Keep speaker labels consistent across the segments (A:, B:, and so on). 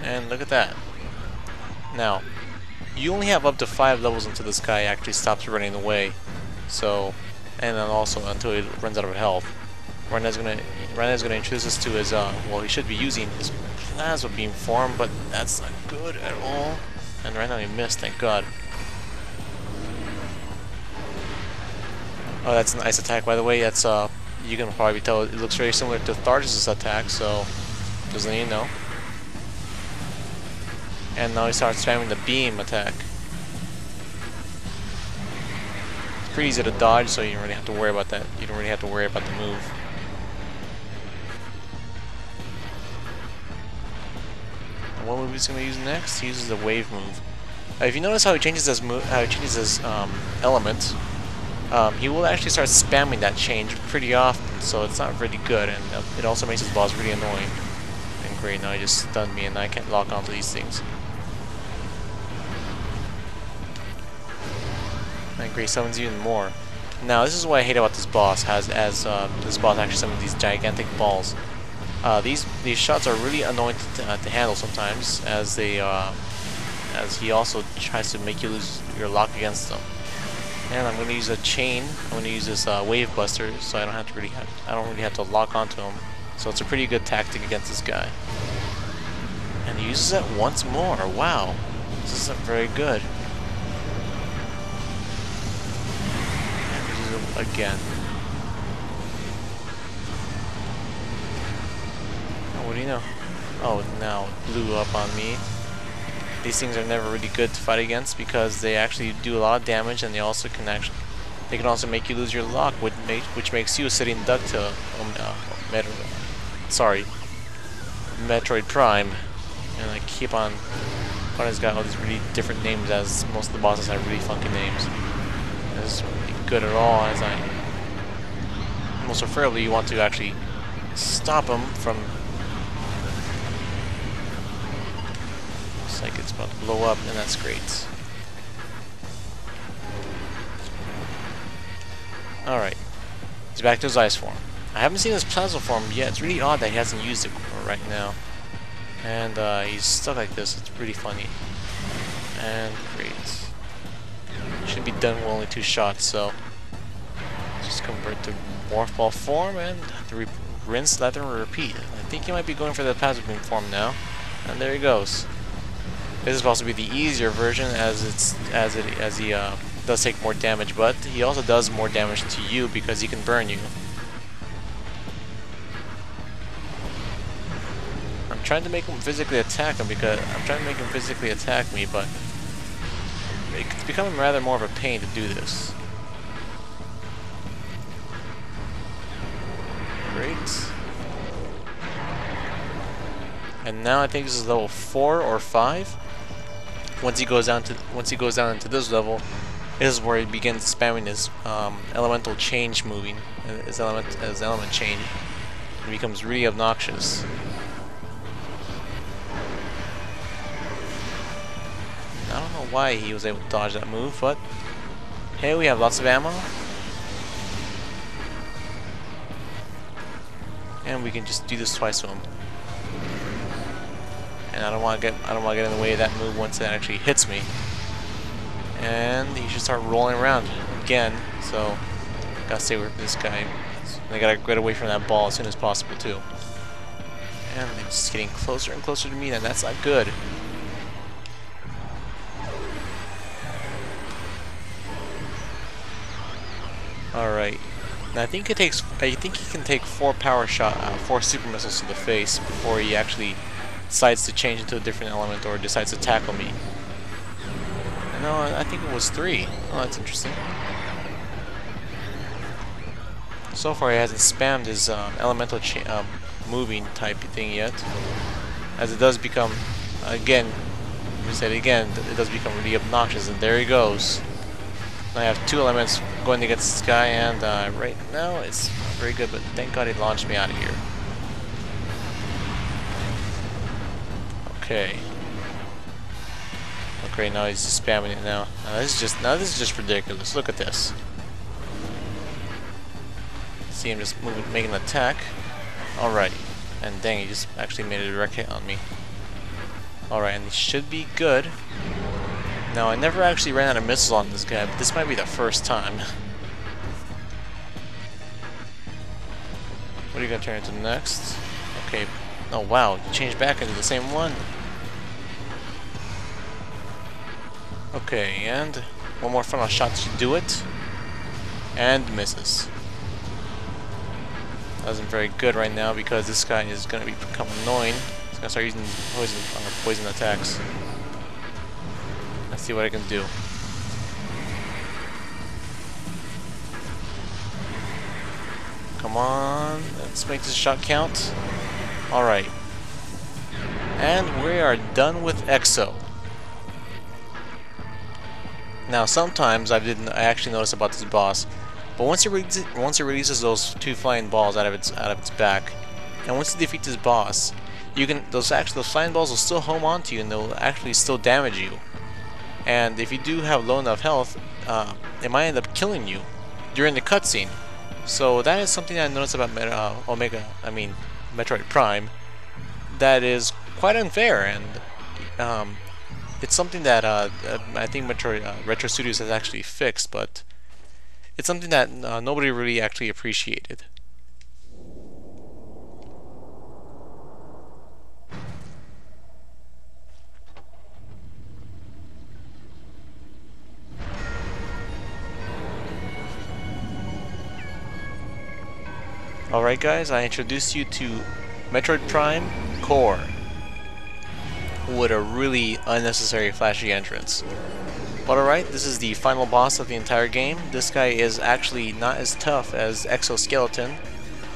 A: And look at that. Now, you only have up to 5 levels until this guy actually stops running away. So, and then also until he runs out of health. Rena's gonna introduce us to his well, he should be using his plasma beam form, but that's not good at all. And right now he missed, thank God. Oh, that's a nice attack, by the way. That's you can probably tell it looks very similar to Tharsis' attack, so doesn't he know? And now he starts spamming the beam attack. It's pretty easy to dodge, so you don't really have to worry about that. You don't really have to worry about the move. And what move he's going to use next? He uses the wave move. If you notice how he changes his element, he will actually start spamming that change pretty often, so it's not really good, and it also makes his boss really annoying. And great, now he just stunned me, and I can't lock onto these things. And great, summons even more. Now, this is what I hate about this boss. This boss actually summons these gigantic balls. These shots are really annoying to handle sometimes, as he also tries to make you lose your lock against them. And I'm going to use a chain. I'm going to use this wave buster, so I don't really have to lock onto him. So it's a pretty good tactic against this guy. And he uses it once more. Wow, this isn't very good. And he uses it again. Oh, what do you know? Oh, now it blew up on me. These things are never really good to fight against because they actually do a lot of damage, and they can also make you lose your lock, which makes you a sitting duck to Metroid Prime. And I keep on. It's got all these really different names, as most of the bosses have really funky names. This is really good at all, as most preferably you want to actually stop them from. Like it's about to blow up, and that's great. Alright, he's back to his ice form. I haven't seen his plasma form yet. It's really odd that he hasn't used it right now. And he's stuck like this. It's pretty funny. And great. Should be done with only 2 shots, so just convert to morph ball form and rinse, lather, and repeat. I think he might be going for the plasma beam form now. And there he goes. This is supposed to be the easier version, as he does take more damage, but he also does more damage to you because he can burn you. I'm trying to make him physically attack me, but it's becoming rather more of a pain to do this. Great. And now I think this is level 4 or 5. Once he goes down into this level, this is where he begins spamming his elemental change moving, his element change. It becomes really obnoxious. I don't know why he was able to dodge that move, but hey, we have lots of ammo, and we can just do this twice to him. And I don't want to get in the way of that move once it actually hits me. And he should start rolling around again. So gotta stay with this guy. I gotta get away from that ball as soon as possible too. And they're just getting closer and closer to me, and that's not good. All right. Now I think he can take 4 super missiles to the face before he actually decides to change into a different element or decides to tackle me. No, I think it was 3. Oh, that's interesting. So far, he hasn't spammed his elemental moving type thing yet. As it does become, again, we said again, it does become really obnoxious, and there he goes. Now I have 2 elements going against this guy, and right now it's not very good, but thank God he launched me out of here. Okay. Okay, now he's just spamming it now. This is just ridiculous. Look at this. See him just making an attack. Alright. And dang, he just actually made a direct hit on me. Alright, and he should be good. Now, I never actually ran out of missiles on this guy, but this might be the first time. What are you gonna turn into next? Okay. Oh wow, you changed back into the same one. Okay, and one more final shot to do it. And misses. That isn't very good right now because this guy is gonna become annoying. He's gonna start using poison attacks. Let's see what I can do. Come on, let's make this shot count. Alright. And we are done with Exo. Now sometimes I actually notice about this boss, but once it releases those two flying balls out of its back, and once you defeat this boss, you can those flying balls will still home onto you and they'll actually still damage you. And if you do have low enough health, it might end up killing you during the cutscene. So that is something I noticed about Metroid Prime that is quite unfair, and it's something that I think Retro Studios has actually fixed, but it's something that nobody really actually appreciated. Alright guys, I introduced you to Metroid Prime Core with a really unnecessary flashy entrance. But alright, this is the final boss of the entire game. This guy is actually not as tough as Exoskeleton,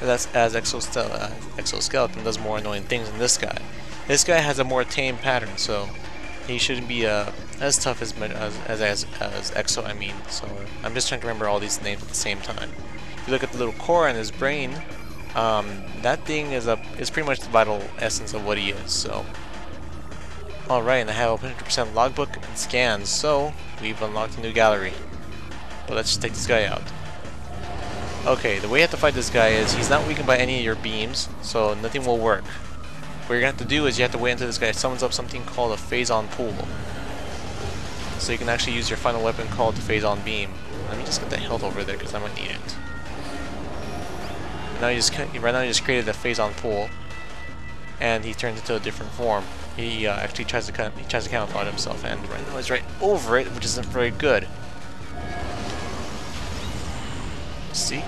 A: as Exoskeleton does more annoying things than this guy. This guy has a more tame pattern, so he shouldn't be as tough as Exo, I mean. So I'm just trying to remember all these names at the same time. If you look at the little core in his brain, that thing is pretty much the vital essence of what he is. So, alright, and I have a 100% logbook and scans, so we've unlocked a new gallery. But let's just take this guy out. Okay, the way you have to fight this guy is he's not weakened by any of your beams, so nothing will work. What you're going to have to do is you have to wait until this guy summons up something called a phazon pool. So you can actually use your final weapon called the phazon beam. Let me just get the health over there because I might need it. Right now he just created a phazon pool, and he turns into a different form. He actually tries to camouflage himself, and right now he's right over it, which isn't very good. See?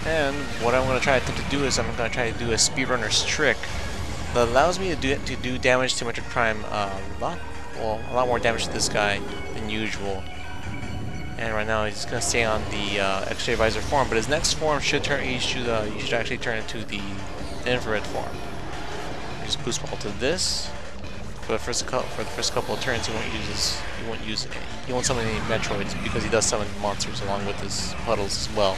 A: And what I'm going to try to do is I'm going to try to do a speedrunner's trick that allows me to do damage to Metroid Prime a lot more damage to this guy than usual. And right now he's going to stay on the X-ray visor form, but his next form should should actually turn into the infrared form. Just boost ball to this. For the first couple of turns, he won't summon any Metroids because he does summon monsters along with his puddles as well.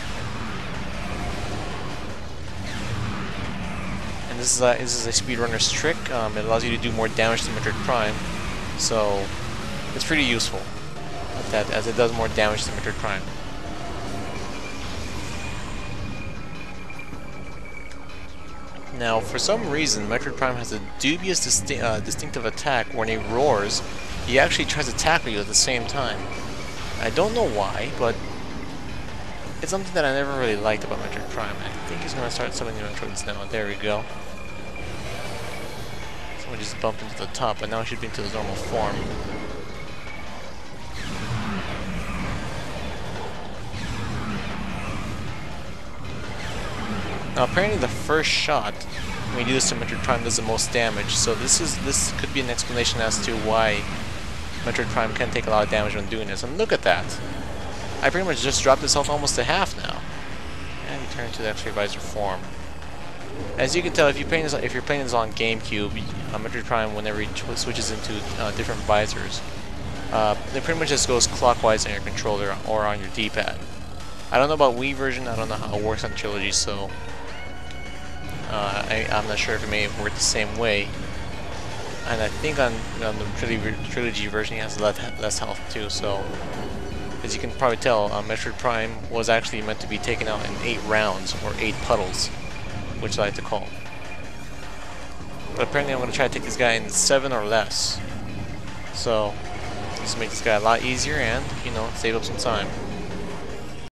A: And this is a speedrunner's trick. It allows you to do more damage to Metroid Prime, so it's pretty useful at that, as it does more damage to Metroid Prime. Now, for some reason, Metroid Prime has a dubious distinctive attack. When he roars, he actually tries to tackle you at the same time. I don't know why, but it's something that I never really liked about Metroid Prime. I think he's going to start summoning Metroids now. There we go. Someone just bumped into the top, but now he should be into his normal form. Now apparently the first shot, when you do this to Metroid Prime, does the most damage, so this could be an explanation as to why Metroid Prime can take a lot of damage when doing this. And look at that! I pretty much just dropped his health almost to half now. And he turned to the X-ray visor form. As you can tell, if you're playing this on GameCube, Metroid Prime, whenever he switches into different visors, it pretty much just goes clockwise on your controller or on your D-pad. I don't know about Wii version, I don't know how it works on Trilogy, so I'm not sure if it may work the same way. And I think on the Trilogy version he has less health too, so As you can probably tell, Metroid Prime was actually meant to be taken out in 8 rounds, or 8 puddles, which I like to call. But apparently I'm going to try to take this guy in 7 or less. So, just make this guy a lot easier and, you know, save up some time.